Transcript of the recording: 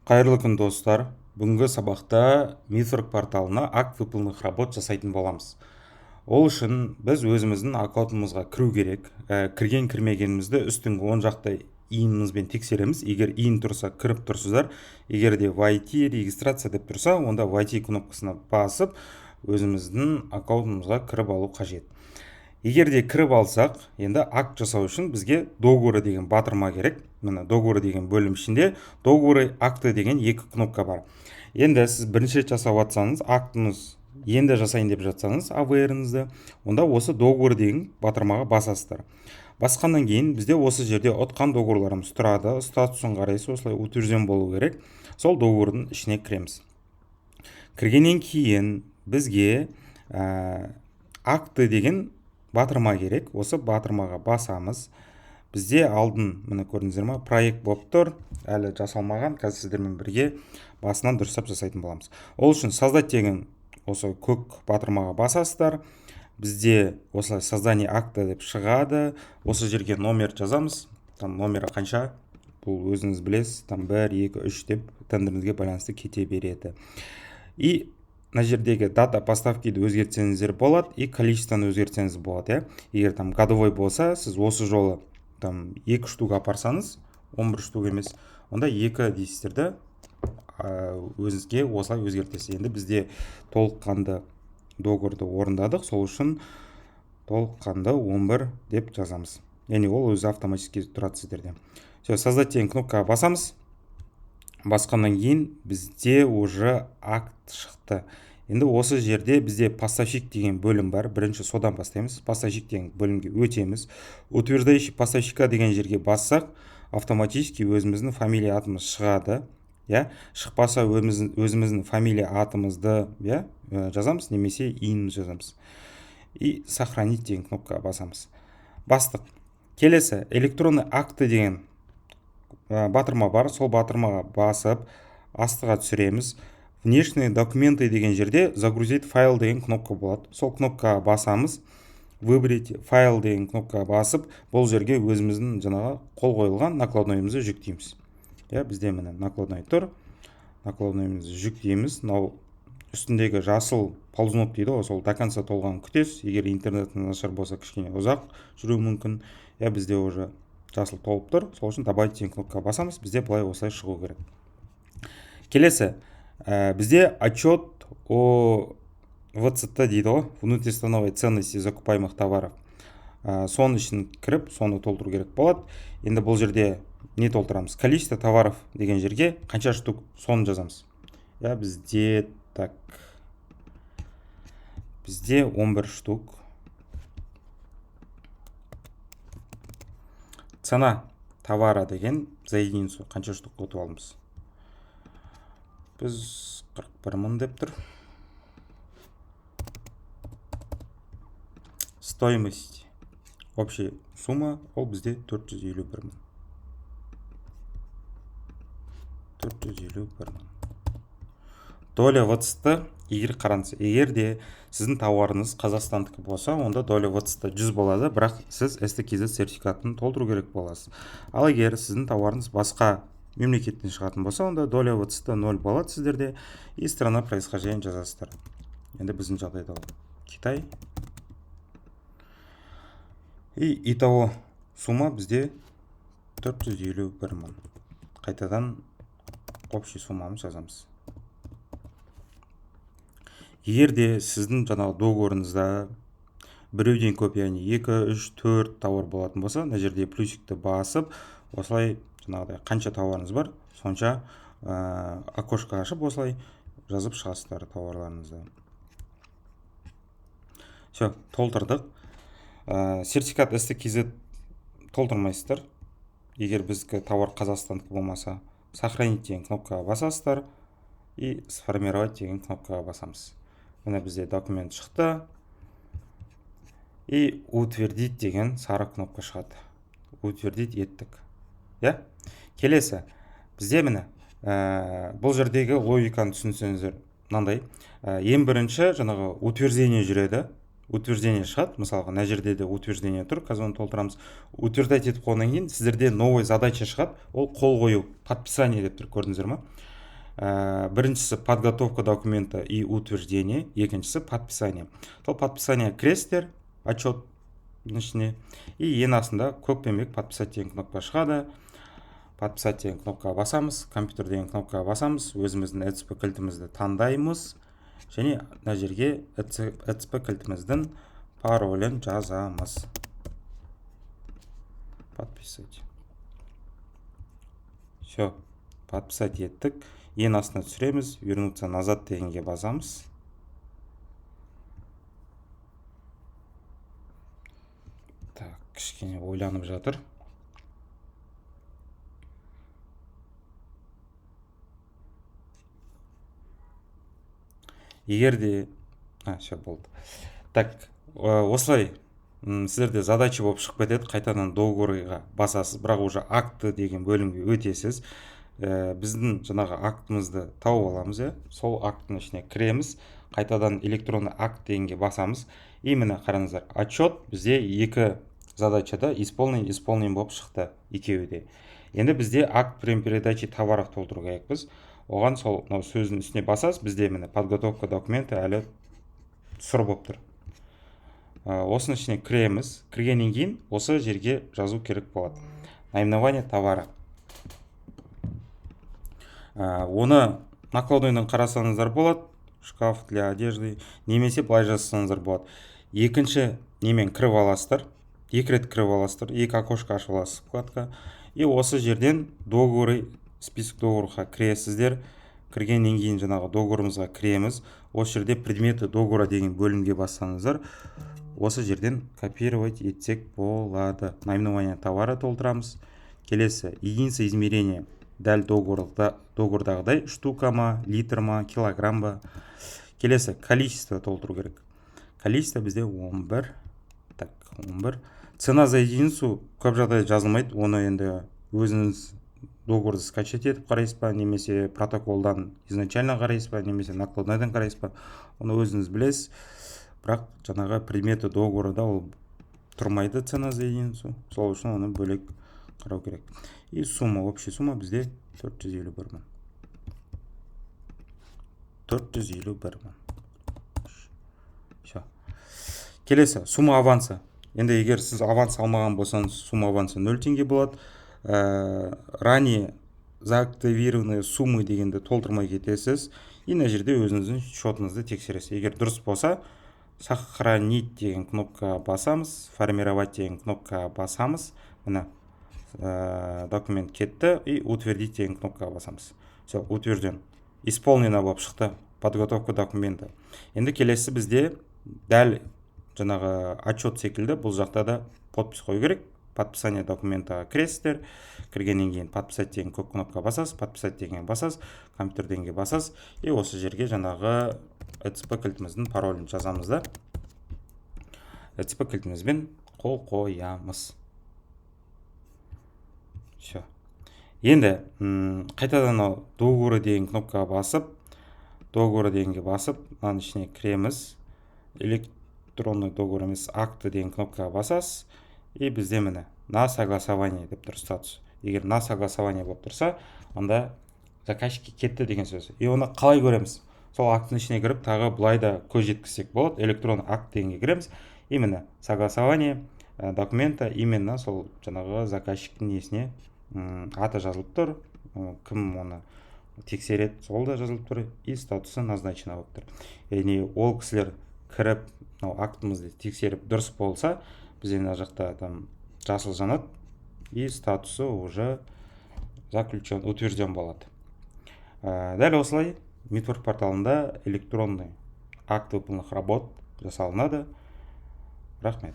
Қайырлы күн достар. Бүгінгі сабақта Мифорг порталына акт выполненных работ жасайтын боламыз. Ол үшін біз өзіміздің аккаунтымызға кіру керек. Кірген кірмегенімізді үстіңгі оң жақта иінімізбен тексереміз. Егер иін тұрса, кіріп тұрсыздар. Егер де войти регистрация деп тұрса, онда войти кнопкасына басып, өзіміздің аккаунтымызға кіріп алу қажет. Егер де кіріп алсақ, енді акт жасау үшін бізге договоры деген батырма керек. Міне договоры деген бөлім ішінде договоры акты деген екі кнопка бар. Енді сіз бірінші рет жасап жатсаңыз, актыңыз енді жасайын деп жатсаңыз, AVR-іңізді, онда осы договоры деген батырмаға басасыздар. Басқаннан кейін бізде осы жерде отқан договорларымыз тұрады. Статусын қарайсыз, осылай утвержден болу керек. Сол договордың ішіне кіреміз. Кіргеннен кейін бізге акты деген батырма керек. Осы батырмаға басамыз. Бізде алдын, міне көрдіңіздер ме, проект болып тұр. Әлі жасалмаған, қазір сіздермен бірге басынан дұрыстап жасайтын боламыз. Ол үшін создать деген осы көк батырмаға басасыздар. Бізде осылай создание акта деп шығады. Осы жерге номер жазамыз. Там номері қанша? Бұл өзіңіз білесіз. Там 1, 2, 3 деп тендеріңізге байланысты кете береді. И на жердегі дата поставкиді өзгертсеңіздер болады, и количествоны өзгертсеңіз болады. Егер там годовой болса, сіз осы жолы там 2 штук апарсаңыз, 11 штук емес, онда 2 дейсіздерді өзіңізге осылай өзгертесіз. Енді бізде толыққанды договорды орындадық, сол үшін толыққанды 11 деп жазамыз. Яғни ол өзі автоматически тұрады сіздерде. Создать деген кнопкаға басамыз. Басқаннан кейін бізде уже акт шықты. Енді осы жерде бізде поставщик деген бөлім бар. Бірінші содан бастаймыз. Поставщик деген бөлімге өтеміз. Утверждающий поставщика деген жерге бассақ, автоматически өзіміздің фамилия атымыз шығады. Шықпаса өзіміздің фамилия атымызды жазамыз, немесе иініміз жазамыз. И сохранить деген кнопкаға басамыз. Бастық. Келесі электронный акты деген батырма бар. Сол батырмаға басып, астыға түсіреміз. Внешние документы деген жерде загрузить файл деген кнопка болады. Сол кнопкаға басамыз. Выбрать файл деген кнопкаға басып, бұл жерге өзіміздің жаңағы қол қойылған накладнойымызды жүктейміз. Бізде міне накладной тұр. Накладнойымызды жүктейміз. Үстіндегі жасыл ползунок дейді, сол до конца толған күтесіз. Егер интернеттің нашар болса, кішкене ұзақ жүру мүмкін. Бізде уже жасыл толып тұр. Сол үшін добавить деген кнопкаға басамыз. Бізде былай осылай шығу керек. Келесі, бізде отчет о ВЦТ дейді ғой, внутристановой ценности закупаемых товаров. Соның үшін кіріп, соны толтыру керек болады. Енді бұл жерде не толтырамыз? Количество товаров деген жерге қанша штук, соны жазамыз. Бізде 11 штук. Цена товара деген за единицу қанша штук ұтып алымыз. Біз 41 мың деп тұр. Стоимость. Общая сумма ол бізде 451 мың. 451 мың. Доля ВЦТ егер қараңыз. Егер де сіздің тауарыңыз Қазақстандікі болса, онда доля ВЦТ 100 болады, бірақ сіз СТКЗ сертификатын толтыру керек боласыз. Ал егер сіздің тауарыңыз басқа мемлекеттен шығатын болса, онда доля ВЦТ 0 болады сіздерде, и страна происхождения жазасыздар. Енді біздің жағдайда Китай. И итого сумма бізде 451 мың. Қайтадан общий суммамыз жазамыз. Егер де сіздің жаңағы договорыңызда біреуден көп, яғни 2, 3, 4 тауар болатын болса, мына жерде плюсикті басып, осылай жаңағыдай қанша тауарыңыз бар, сонша окошко ашып осылай жазып шығасыздар тауарларыңызды. Все, толтырдық. Сертификат СТКЗ толтырмайсыздар. Егер біздікі тауар Қазақстандық болмаса, сохранить деген кнопкаға басасыздар и сформировать деген кнопкаға басамыз. Міне бізде документ шықты. И утвердить деген сары кнопка шығады. Утвердить еттік. Келесі, бізде міне бұл жердегі логиканы түсінсеңіздер мынандай. Ең бірінші жаңағы утверждение жүреді. Утверждение шығады. Мысалға, мына жерде де утверждение тұр. Қазір оны толтырамыз. Утверждать етіп қойғаннан кейін сіздерде новый задача шығады. Ол қол қою, подписание деп тұр, көрдіңіздер ме? Біріншісі подготовка документа и утверждение, екіншісі подписание. Сол подписание кіресіздер отчеттың ішіне, и ең астында көкпенбек подписать деген кнопка шығады. Подписать деген кнопкаға басамыз, компьютер деген кнопкаға басамыз, өзіміздің ECP кілтімізді таңдаймыз, және мына жерге ECP кілтіміздің паролін жазамыз. Подписать. Все, подписать еттік. Ең астына түсіреміз, вернуться назад дегенге басамыз. Так, кішкене ойланып жатыр. Егерде все болды. Так, осылай сіздерде задача болып шығып кетеді, қайтадан договорға басасыз, бірақ уже акты деген бөлімге өтесіз. Біздің жаңағы актымызды тауып аламыз, сол акттың ішіне кіреміз, қайтадан электронды акт дегенге басамыз. Именно қараңыздар, отчет бізде екі задачада исполнен болып шықты, екеуі де. Енді бізде акт передачи товаров толтыру керекпіз. Оған сол сөздің үстіне басасыз, бізде міне подготовка документы әлі сұр болып тұр. Осының ішіне кіреміз, кіргеннен кейін осы жерге жазу керек болады. Наименование товара. Оны накладойдан қарасаңыздар болады, шкаф для одежды, немесе былай жазсаңыздар болады. Екінші немен кіріп аласыздар, екі рет кіріп аласыздар, екі окошко ашып аласыз вкладка, и осы жерден договоры, список договорға кіресіздер. Кіргеннен кейін жаңағы договорымызға кіреміз. Осы жерде предметы договора деген бөлімге бассаңыздар, осы жерден копировать етсек болады. Наименование товара толтырамыз. Келесі, единица измерения. Дәл договордағыдай штука ма, литр ма, килограмм ба. Келесі, количество толтыру керек. Количество бізде 11. Так, 11. Цена за единицу көп жағдайда жазылмайды. Оны енді өзіңіз договорды скачать етіп қарайсыз ба, немесе протоколдан изначально қарайсыз ба, немесе накладнайдан қарайсыз ба, оны өзіңіз білесіз. Бірақ жаңағы предметі договорда ол тұрмайды, цена за единицу. Сол үшін оны бөлек қарау керек. И сумма, общая сумма бізде 451 мың. 451 мың. Все. Келесі, сумма аванса. Енді егер сіз аванс алмаған болсаңыз, сумма аванса 0 теңге болады. Ранее заактивированные суммы дегенді толтырмай кетесіз. И мына жерде өзіңіздің счетыңызды тексересіз. Егер дұрыс болса, сохранить деген кнопка басамыз, формировать деген кнопка басамыз. Мына документ кетті, и утвердить деген кнопка басамыз. Все, утвержден. Исполнено болып шықты подготовка документа. Енді келесі бізде дәл жаңағы отчет секілді бұл жақта да подпись қою керек. Подписание документаға кіресіздер, кіргеннен кейін подписать деген көк кнопка басасыз, подписать деген басасыз, компьютер дегенге басасыз, и осы жерге жаңағы ECP кілтіміздің паролін жазамыз да. ECP кілтімізбен қол қоямыз. Все. Енді қайтадан договоры деген кнопкаға басып, договоры дегенге басып, мынаның ішіне кіреміз. Электронный договор емес, акты деген кнопкаға басасыз. И бізде міне на согласование деп тұр статус. Егер на согласование болып тұрса, онда заказчикке кетті деген сөз. И оны қалай көреміз? Сол акттың ішіне кіріп, тағы былай да көз жеткізсек болады. Электронный акт дегенге кіреміз. Именно согласование документа именно сол жаңағы заказчиктің несіне аты жазылып тұр, кім оны тексереді, сол да жазылып тұр, и статусы назначено болып тұр. Яғни ол кісілер кіріп, актымызды тексеріп дұрыс болса, бізде мына жақта там жасыл жанады, и статусы уже заключен, утвержден болады. Дәл осылай Митворк порталында электронный акт выполненных работ жасалынады. Рахмет.